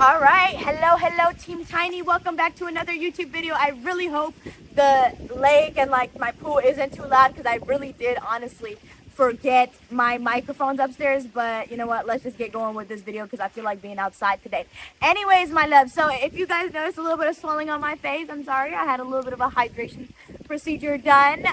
All right, hello Team Tiny, welcome back to another YouTube video. I really hope the lake and like my pool isn't too loud because I really did honestly forget my microphones upstairs, but you know what, let's just get going with this video because I feel like being outside today. Anyways, my love, so if you guys notice a little bit of swelling on my face, I'm sorry. I had a little bit of a hydration procedure done,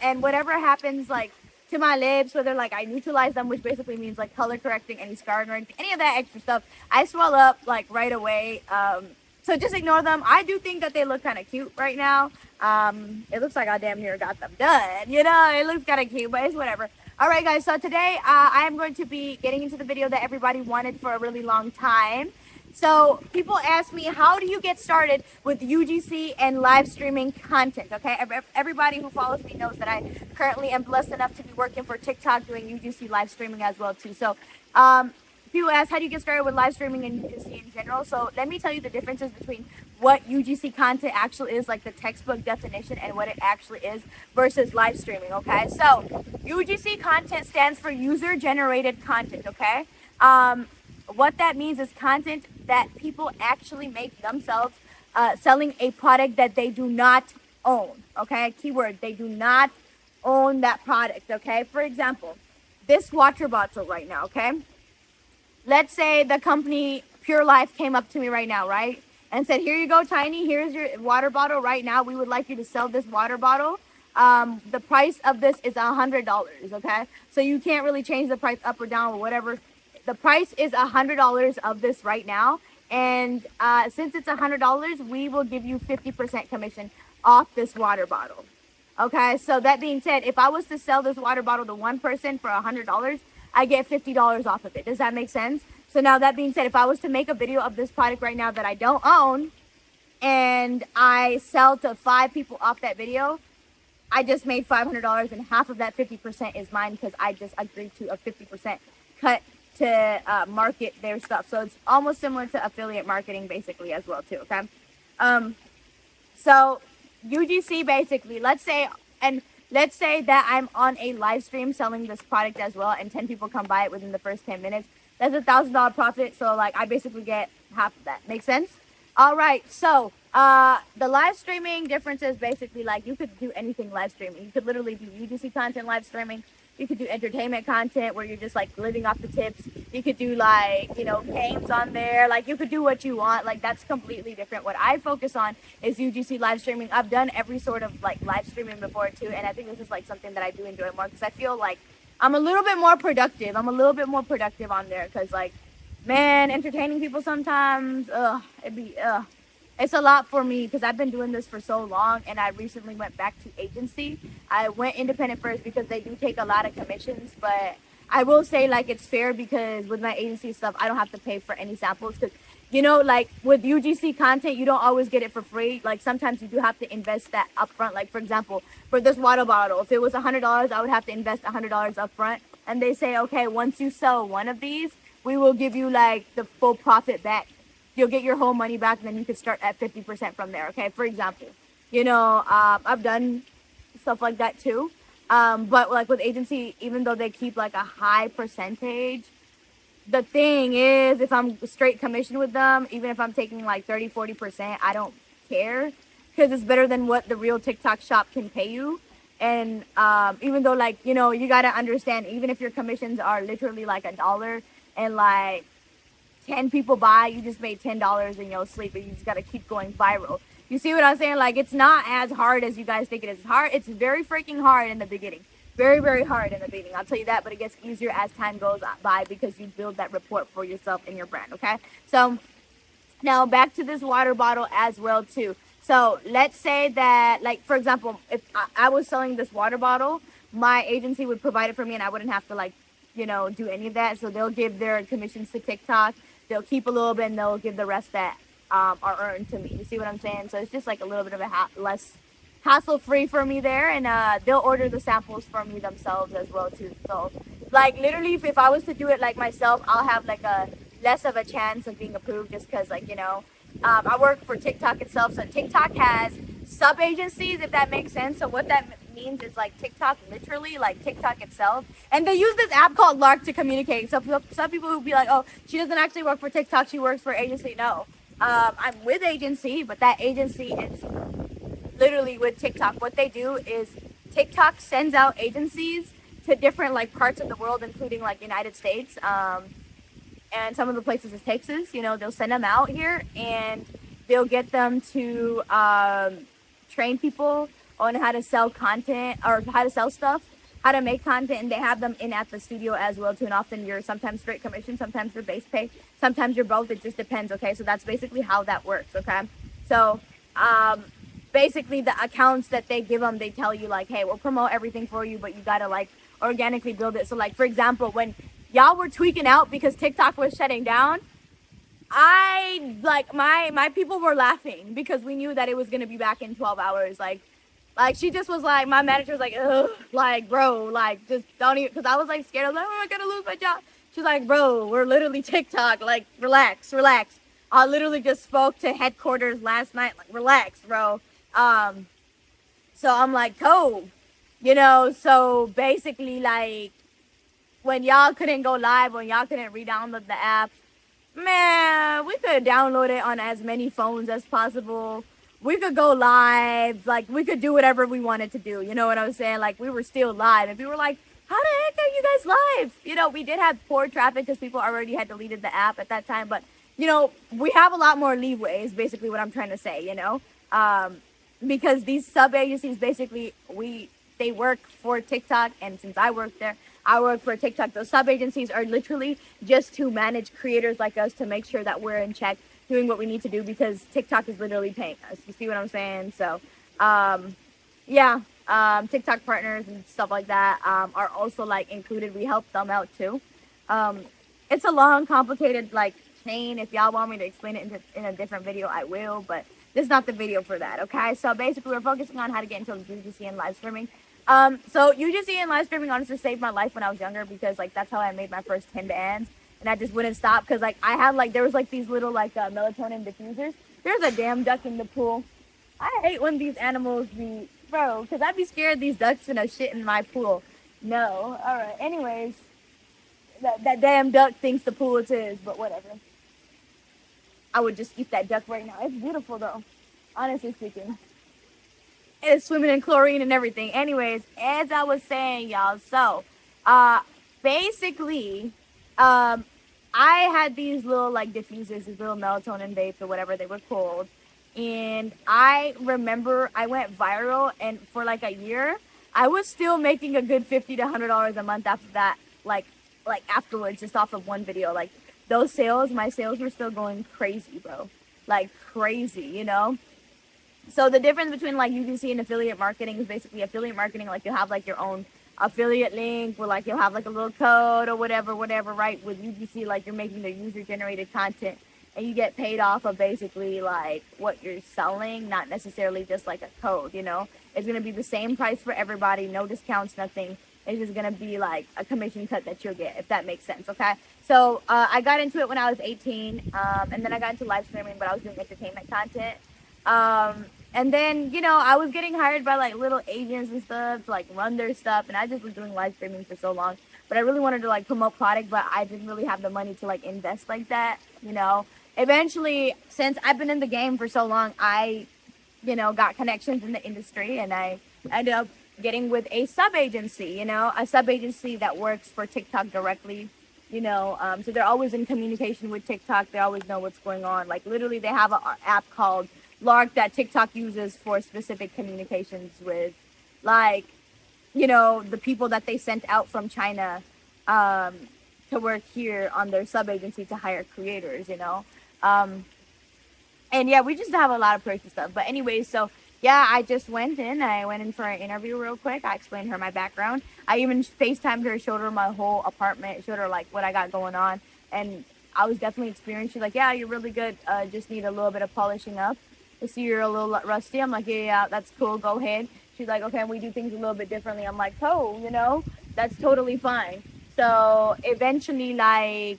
and whatever happens like to my lips, whether like I neutralize them, which basically means like color correcting any scarring or anything, any of that extra stuff, I swell up like right away. So just ignore them. I do think that they look kind of cute right now. It looks like I damn near got them done. You know, it looks kind of cute, but it's whatever. All right, guys. So today I am going to be getting into the video that everybody wanted for a really long time. So people ask me, how do you get started with UGC and live streaming content? Okay, everybody who follows me knows that I currently am blessed enough to be working for TikTok doing UGC live streaming as well too. So people ask, how do you get started with live streaming and UGC in general? So let me tell you the differences between what UGC content actually is, like the textbook definition, and what it actually is versus live streaming. Okay, so UGC content stands for user generated content. Okay, what that means is content that people actually make themselves, selling a product that they do not own. Okay, keyword, they do not own that product. Okay, for example, this water bottle right now. Okay, let's say the company Pure Life came up to me right now, right, and said, here you go, Tiny, here's your water bottle right now. We would like you to sell this water bottle. The price of this is $100. Okay, so you can't really change the price up or down or whatever. The price is $100 of this right now, and since it's $100, we will give you 50% commission off this water bottle. Okay, so that being said, if I was to sell this water bottle to one person for $100, I get $50 off of it. Does that make sense? So now that being said, if I was to make a video of this product right now that I don't own, and I sell to 5 people off that video, I just made $500, and half of that 50% is mine because I just agreed to a 50% cut to market their stuff. So it's almost similar to affiliate marketing basically as well too. Okay, so UGC basically, let's say that I'm on a live stream selling this product as well, and 10 people come by it within the first 10 minutes. That's $1,000 profit. So like I basically get half of that. Make sense? All right, so the live streaming difference is basically like you could do anything live streaming. You could literally do UGC content live streaming. You could do entertainment content where you're just like living off the tips. You could do like, you know, games on there. Like you could do what you want. Like that's completely different. What I focus on is UGC live streaming. I've done every sort of like live streaming before too. And I think this is like something that I do enjoy more because I feel like I'm a little bit more productive. I'm a little bit more productive on there because like, man, entertaining people sometimes, it's a lot for me because I've been doing this for so long, and I recently went back to agency. I went independent first because they do take a lot of commissions, but I will say like it's fair because with my agency stuff, I don't have to pay for any samples because, you know, like with UGC content, you don't always get it for free. Like sometimes you do have to invest that upfront. Like for example, for this water bottle, if it was $100, I would have to invest $100 upfront. And they say, okay, once you sell one of these, we will give you like the full profit back. You'll get your whole money back, and then you could start at 50% from there. Okay, for example, you know, I've done stuff like that too. But like with agency, even though they keep like a high percentage, the thing is, if I'm straight commission with them, even if I'm taking like 30-40%, I don't care because it's better than what the real TikTok shop can pay you. And even though like, you know, you got to understand, even if your commissions are literally like $1 and like 10 people buy, you just made $10 in your sleep, and you just got to keep going viral. You see what I'm saying? Like it's not as hard as you guys think it is. Hard. It's very freaking hard in the beginning. Very, very hard in the beginning. I'll tell you that, but it gets easier as time goes by because you build that rapport for yourself and your brand. Okay. So now back to this water bottle as well too. So let's say that, like, for example, if I was selling this water bottle, my agency would provide it for me and I wouldn't have to like, you know, do any of that. So they'll give their commissions to TikTok. They'll keep a little bit and they'll give the rest that are earned to me. You see what I'm saying? So it's just like a little bit of a less hassle-free for me there, and they'll order the samples for me themselves as well too. So like literally, if I was to do it like myself, I'll have like a less of a chance of being approved just because, like, you know, I work for TikTok itself. So TikTok has sub agencies, if that makes sense. So what that means is like TikTok, literally like TikTok itself, and they use this app called Lark to communicate. So some people will be like, oh, she doesn't actually work for TikTok, she works for agency. No, I'm with agency, but that agency is literally with TikTok. What they do is TikTok sends out agencies to different like parts of the world, including like United States, and some of the places is Texas. You know, they'll send them out here and they'll get them to train people on how to sell content or how to sell stuff, how to make content, and they have them in at the studio as well too. And often you're sometimes straight commission, sometimes you're base pay, sometimes you're both. It just depends. Okay, so that's basically how that works. Okay, so basically the accounts that they give them, they tell you like, hey, we'll promote everything for you, but you gotta like organically build it. So like for example, when y'all were tweaking out because TikTok was shutting down, I like my people were laughing because we knew that it was gonna be back in 12 hours. Like she just was like, my manager was like, ugh, like bro, like just don't even, because I was like scared. I was like, oh, I'm gonna lose my job. She's like, bro, we're literally TikTok. Like relax. I literally just spoke to headquarters last night. Like relax, bro. So I'm like, oh, you know. So basically, like when y'all couldn't go live, when y'all couldn't re-download the app, man, we could download it on as many phones as possible. We could go live, like we could do whatever we wanted to do. You know what I'm saying? Like we were still live, and people were like, "How the heck are you guys live?" You know, we did have poor traffic because people already had deleted the app at that time. But you know, we have a lot more leeway. Is basically what I'm trying to say. You know, because these sub agencies basically they work for TikTok, and since I work there, I work for TikTok. Those sub agencies are literally just to manage creators like us to make sure that we're in check, doing what we need to do, because TikTok is literally paying us. You see what I'm saying? So, TikTok partners and stuff like that are also like included. We help them out too. It's a long, complicated like chain. If y'all want me to explain it in a different video, I will. But this is not the video for that. Okay. So basically, we're focusing on how to get into UGC and live streaming. So UGC and live streaming honestly saved my life when I was younger, because like that's how I made my first 10 bands, and I just wouldn't stop because like I had like there was like these little like melatonin diffusers. There's a damn duck in the pool. I hate when these animals be, bro, because I'd be scared these ducks gonna shit in my pool. No, all right. Anyways, that damn duck thinks the pool is his, but whatever. I would just eat that duck right now. It's beautiful though, honestly speaking. It's swimming in chlorine and everything. Anyways, as I was saying, y'all, so basically, I had these little like diffusers, these little melatonin vapes or whatever they were called, and I remember I went viral, and for like a year, I was still making a good $50 to $100 a month after that. Like afterwards, just off of one video, like those sales, my sales were still going crazy, bro, like crazy, you know. So the difference between like UGC and affiliate marketing is basically affiliate marketing, like you'll have like your own affiliate link where like you'll have like a little code or whatever, right? With UGC, like you're making the user generated content and you get paid off of basically like what you're selling, not necessarily just like a code, you know. It's going to be the same price for everybody, no discounts, nothing. It's just going to be like a commission cut that you'll get, if that makes sense, okay? So I got into it when I was 18, and then I got into live streaming, but I was doing entertainment content. And then, you know, I was getting hired by like little agents and stuff to like run their stuff, and I just was doing live streaming for so long. But I really wanted to like promote product, but I didn't really have the money to like invest like that, you know. Eventually, since I've been in the game for so long, I, you know, got connections in the industry, and I ended up getting with a sub agency, you know, a sub agency that works for TikTok directly, you know. So they're always in communication with TikTok. They always know what's going on. Like literally they have an app called Lark that TikTok uses for specific communications with, like, you know, the people that they sent out from China to work here on their sub agency to hire creators, you know. And yeah, we just have a lot of crazy stuff. But anyways, so yeah, I just went in for an interview real quick. I explained her my background. I even FaceTimed her, showed her my whole apartment, showed her like what I got going on. And I was definitely experienced. She's like, yeah, you're really good. Just need a little bit of polishing up. I see you're a little rusty. I'm like, yeah, that's cool. Go ahead. She's like, okay, we do things a little bit differently. I'm like, oh, you know, that's totally fine. So eventually, like,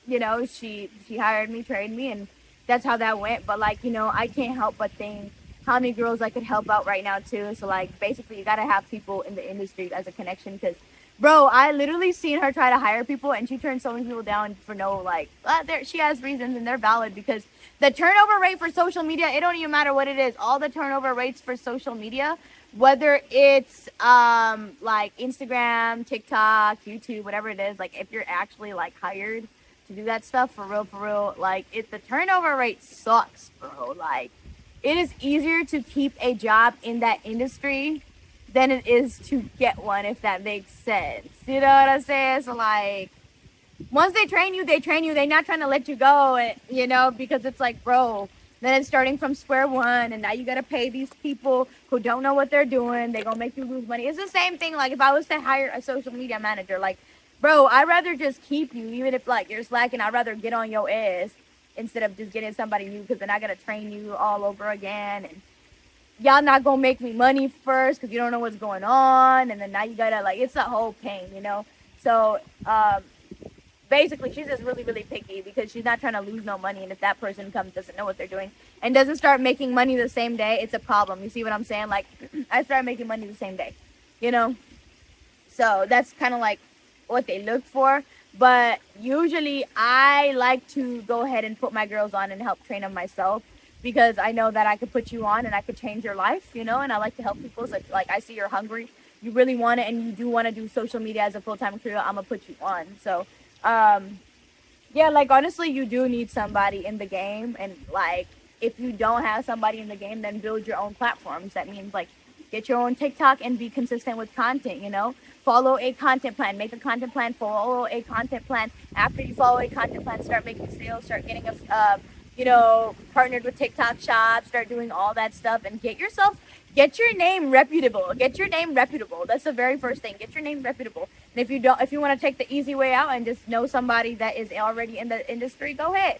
you know, she hired me, trained me, and that's how that went. But like, you know, I can't help but think how many girls I could help out right now too. So like basically you gotta have people in the industry as a connection because bro, I literally seen her try to hire people and she turned so many people down for no like there she has reasons and they're valid because the turnover rate for social media, it don't even matter what it is. All the turnover rates for social media, whether it's like Instagram, TikTok, YouTube, whatever it is, like if you're actually like hired to do that stuff for real, like the turnover rate sucks, bro. Like it is easier to keep a job in that industry than it is to get one, if that makes sense. You know what I'm saying? So like once they train you, they're not trying to let you go, and, you know, because it's like, bro, then it's starting from square one and now you gotta pay these people who don't know what they're doing. They're gonna make you lose money. It's the same thing like if I was to hire a social media manager, like, bro, I'd rather just keep you, even if like you're slacking. I'd rather get on your ass instead of just getting somebody new, because then I gotta train you all over again, and y'all not gonna make me money first because you don't know what's going on, and then now you gotta like, it's a whole pain, you know. So basically she's just really picky because she's not trying to lose no money, and if that person comes, doesn't know what they're doing and doesn't start making money the same day, it's a problem. You see what I'm saying? Like I started making money the same day, you know. So that's kind of like what they look for. But usually I like to go ahead and put my girls on and help train them myself, because I know that I could put you on and I could change your life, you know. And I like to help people. So like I see you're hungry, you really want it, and you do want to do social media as a full-time career, I'm gonna put you on. So yeah, like honestly, you do need somebody in the game, and like if you don't have somebody in the game, then build your own platforms. That means like get your own TikTok and be consistent with content, you know. Follow a content plan, make a content plan, follow a content plan. After you follow a content plan, start making sales, start getting a you know, partnered with TikTok shops, start doing all that stuff, and get your name reputable. Get your name reputable. That's the very first thing. Get your name reputable. And if you want to take the easy way out and just know somebody that is already in the industry, go ahead.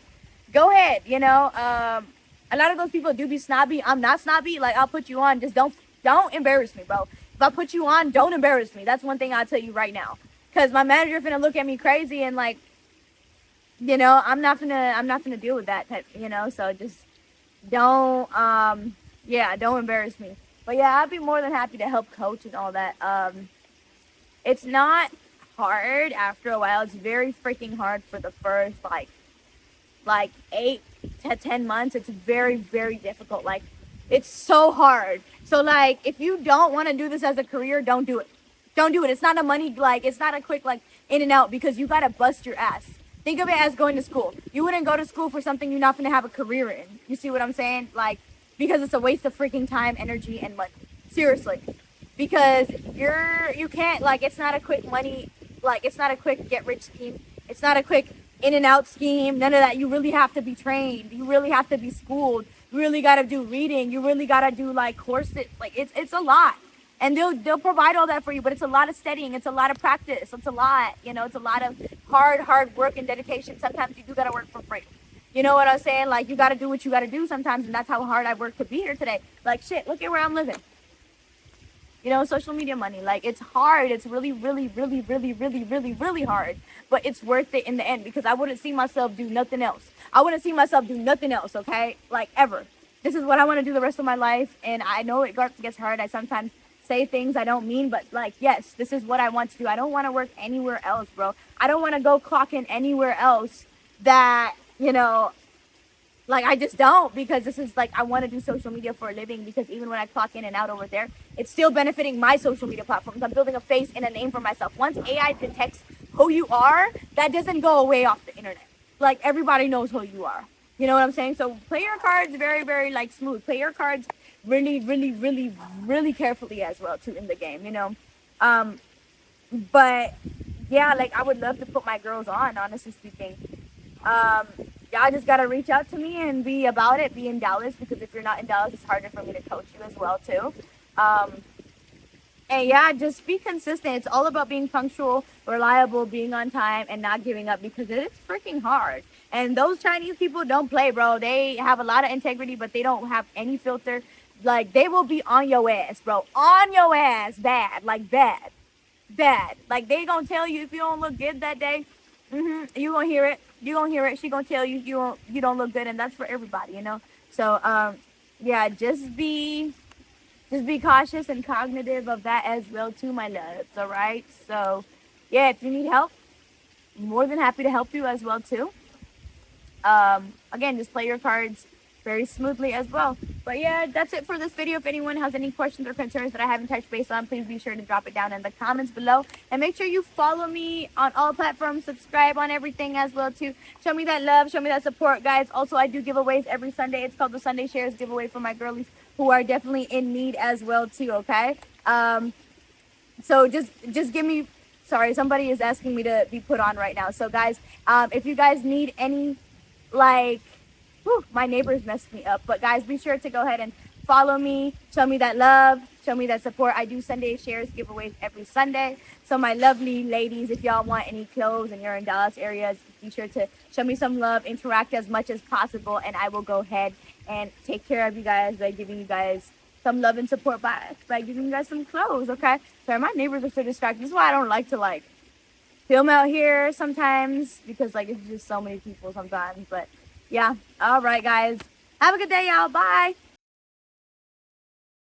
Go ahead. You know, a lot of those people do be snobby. I'm not snobby. Like I'll put you on. Just don't embarrass me, bro. If I put you on, don't embarrass me. That's one thing I'll tell you right now. Cause my manager finna look at me crazy, and like, you know, I'm not gonna deal with that type, you know. So just don't don't embarrass me. But yeah, I'd be more than happy to help coach and all that. It's not hard after a while. It's very freaking hard for the first like 8 to 10 months. It's very difficult. Like it's so hard. So like if you don't want to do this as a career, don't do it. Don't do it. It's not a money, like it's not a quick like in and out, because you gotta bust your ass. Think of it as going to school. You wouldn't go to school for something you're not gonna have a career in. You see what I'm saying? Like, because it's a waste of freaking time, energy, and money. Seriously. Because you can't, like, it's not a quick money, like it's not a quick get rich scheme. It's not a quick in and out scheme. None of that. You really have to be trained. You really have to be schooled. You really gotta do reading. You really gotta do like courses. Like it's a lot. And they'll provide all that for you, but it's a lot of studying, it's a lot of practice, it's a lot, you know, it's a lot of hard work and dedication. Sometimes you do gotta work for free. You know what I'm saying? Like you gotta do what you gotta do sometimes, and that's how hard I worked to be here today. Like shit, look at where I'm living. You know, social media money, like it's hard. It's really hard, but it's worth it in the end, because I wouldn't see myself do nothing else. I wouldn't see myself do nothing else, okay? Like ever. This is what I want to do the rest of my life, and I know it gets hard. I sometimes say things I don't mean, but like, yes, this is what I want to do. I don't want to work anywhere else, bro. I don't want to go clock in anywhere else that, you know, like I just don't, because this is like, I want to do social media for a living, because even when I clock in and out over there, it's still benefiting my social media platforms. I'm building a face and a name for myself. Once AI detects who you are, that doesn't go away off the internet. Like everybody knows who you are. You know what I'm saying? So play your cards very like smooth. Play your cards really carefully as well too in the game, you know. But yeah, like I would love to put my girls on, honestly speaking. Y'all just gotta reach out to me and be about it. Be in Dallas, because if you're not in Dallas, it's harder for me to coach you as well too. And yeah, just be consistent. It's all about being punctual, reliable, being on time, and not giving up, because it is freaking hard. And those Chinese people don't play, bro. They have a lot of integrity, but they don't have any filter. Like, they will be on your ass, bro. On your ass. Bad. Like, bad. Like, they gonna tell you if you don't look good that day, you gonna hear it. You gonna hear it. She gonna tell you you don't look good, and that's for everybody, you know? So, yeah, just be cautious and cognitive of that as well too, my loves. All right. So yeah, if you need help, more than happy to help you as well too. Again, just play your cards very smoothly as well. But yeah, that's it for this video. If anyone has any questions or concerns that I haven't touched base on, please be sure to drop it down in the comments below. And make sure you follow me on all platforms, subscribe on everything as well too. Show me that love, show me that support, guys. Also, I do giveaways every Sunday. It's called the Sunday Shares giveaway for my girlies who are definitely in need as well too, okay? So just give me, sorry, somebody is asking me to be put on right now. So guys, if you guys need any, like, whew, my neighbors messed me up, but guys, be sure to go ahead and follow me, show me that love, show me that support. I do Sunday shares giveaways every Sunday. So my lovely ladies, if y'all want any clothes and you're in Dallas areas, be sure to show me some love, interact as much as possible, and I will go ahead and take care of you guys by giving you guys some love and support by giving you guys some clothes, okay? Sorry, my neighbors are so distracted. This is why I don't like to, like, film out here sometimes, because, like, it's just so many people sometimes. But yeah, all right, guys, have a good day, y'all. Bye.